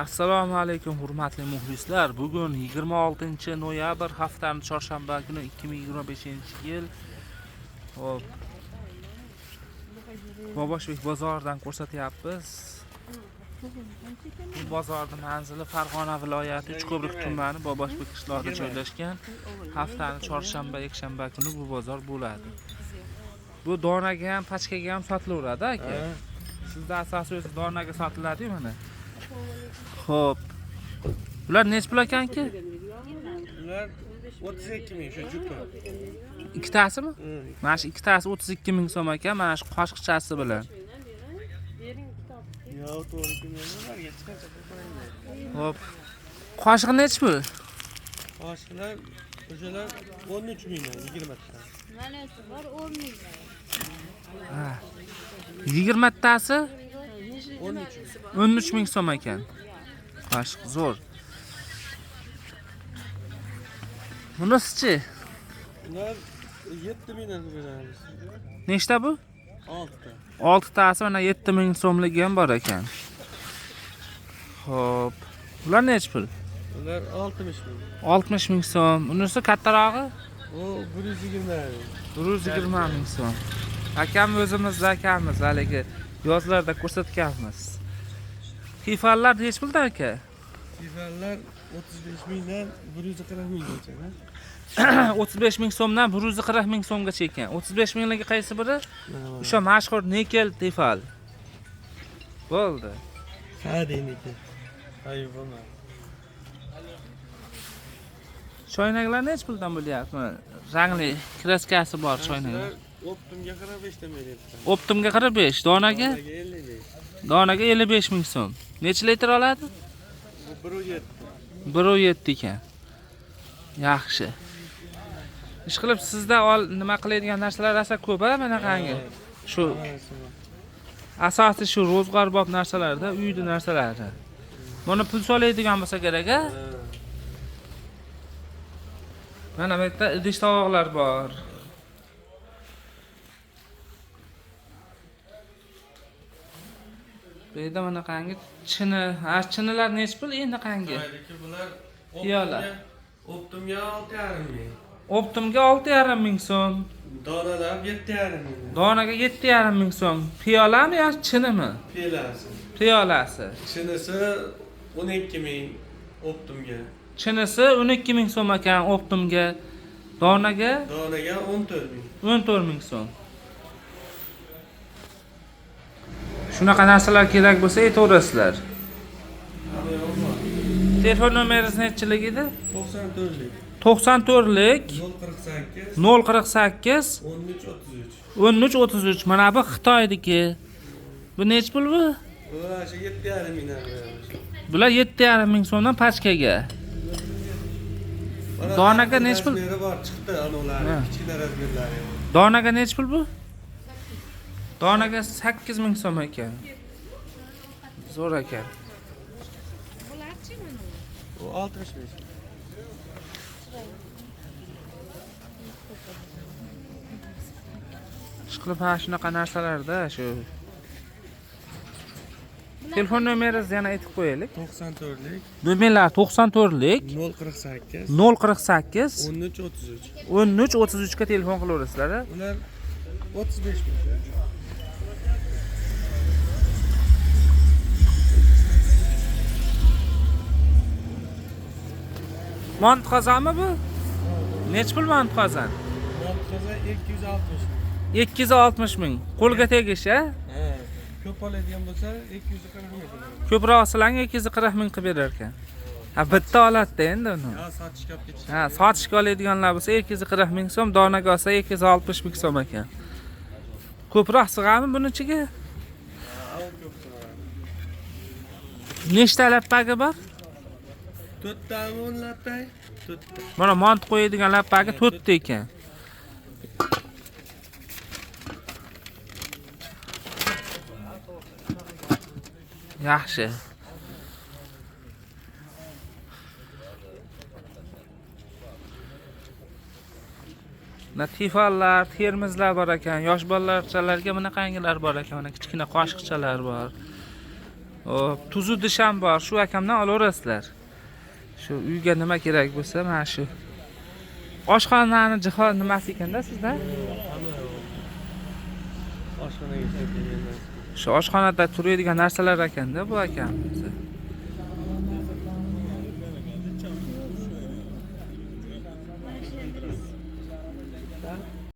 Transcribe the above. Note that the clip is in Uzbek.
Assalomu alaykum hurmatli muxlislar. Bugun 26-noyabr haftaning chorshanba kuni 2025-yil. Hop. Boboshbek bozoridan ko'rsatyapmiz. Bu bozorning manzili Farg'ona viloyati Uchko'prik tumani Boboshbek qishlog'ida joylashgan. Haftaning chorshanba, yakshanba kuni bu bozor bo'ladi. Bu donaga ham, pachkaga ham sotilaveradi aka. Sizda asosiy donaga sotiladi-ku mana. Xo'p. Bular nech pul ekan-ki? Ular 32 ming shu juka. Ikkitasimi? Mana shu ikkitasi 32 ming so'm ekan, mana shu qoshiqchasi bilan. Yo'q, to'g'ri kelmaydi. Xo'p. Qoshiq nech pul? Qoshiqlar o'shalar 13 mingdan 20 ta. Mana shu bor 10 ming. Ha. 20 tasi 13 ming so'm ekan. Qoshiq zo'r. Bunisi-chi? Ular 7 mingdan beramiz. Nechta bu? 6 ta. 6 tasi mana 7 ming so'mligi ham bor ekan. Xo'p. Ular nech pul? Ular 60 ming. 60 ming so'm. Unisi kattarog'i? O 120 ming. 120 ming so'm. Akam o'zimizda akamiz haligi yozlarda ko'rsatganmiz. Tifallar nech puldan aka? Tifallar 35 mingdan 140 minggacha. 35 ming so'mdan 140 ming so'mgacha ekan. 35 mingligi qaysi biri? O'sha mashhur nikel tifal. Bo'ldi. Ha deyniki. Ayib bo'lma. Choynaklar nech puldan bo'lyapti? Rangli kraskasi bor choynaklar. Optimga qarab 5 ta beryapti. Optimga 45, donaga 55. donaga 55 ming so'm. Necha litr oladi? Bu 1.7. 1.7 ekan. Yaxshi. Ish qilib sizda nima qiladigan narsalar asa ko'p-a bunaqangi. Shu asosiy shu ro'zg'orbob narsalarda, uyda narsalarda. Buni pul soladigan bo'lsa kerak-a? Mana bu yerda idish tovoqlar bor. Bu yerda mana qangi chini, chinilar nech pul endi qangi? Bular Piyola. Optimga 6,5 ming. Optimga 6,5 ming so'm. Donalar 7,5 ming. Donaga 7,5 ming so'm. Piyolami yo chinimi? Piyolasi. Piyolasi. Chinisi 12 ming Optimga. Chinisi 12 ming so'm ekan Optimga. Donaga 14 ming. 14 ming so'm. Shunaqa narsalar kerak bo'lsa aytaverasizlar. Telefon nomeringiz nechilik edi? 94lik. 94lik 048 048 13 33. 1333. Mana bu Xitoydagi. Bu nech pul bu? Bular shu 7,5 mingdan beramiz. Bular 7,5 ming so'mdan pachkaga. Donaga nech pul? Razmeri bor, chiqdi anolar, kichkina razmerlari. Donaga nech pul bu? Donaga 8 ming so'm ekan. Zo'r ekan. Bularchi mana. O 65. Ishqilib ha shunaqa narsalarda shu. Telefon nomeringizni yana aytib qo'yaylik. 94lik Nomerlar 94lik 048 048 13 33. 1333 ga telefon qilaverasizlar. Ular 35 ming. Mont qozonmi bu? Nech pul mont qozon? Qo'za 260 ming. 260 ming. Qo'lga tegish, a? Ha, ko'p oladigan bo'lsa 240 ming. Ko'proq olsalang 240 ming qilib berar ekan. Ha, bitta oladi endi uni. Ha, sotishga olib ketish. Ha, sotishga oladiganlar bo'lsa 240 ming so'm, donaga olsa 260 ming so'm ekan. Ko'proq sig'ami buni ichiga? Ha, ko'p sig'adi. Nechta lappagi bor? 4 ta o'nlabday, 4 ta. Mana mont qo'yadigan lappagi 4 ta ekan. Yaxshi. Latifallar, termizlar bor ekan, yosh bolalarchalarga bunaqangilar bor ekan, mana kichkina qoshiqchalar bor. Hop, tuzu dish ham bor. Shu akamdan olaverasizlar. Shu uyga nima kerak bo'lsa, mana shu. Oshxonani jihoz nimasi ekanda sizda? Oshxonaga kelgandan. Shu oshxonada turadigan narsalar ekanda bu akam.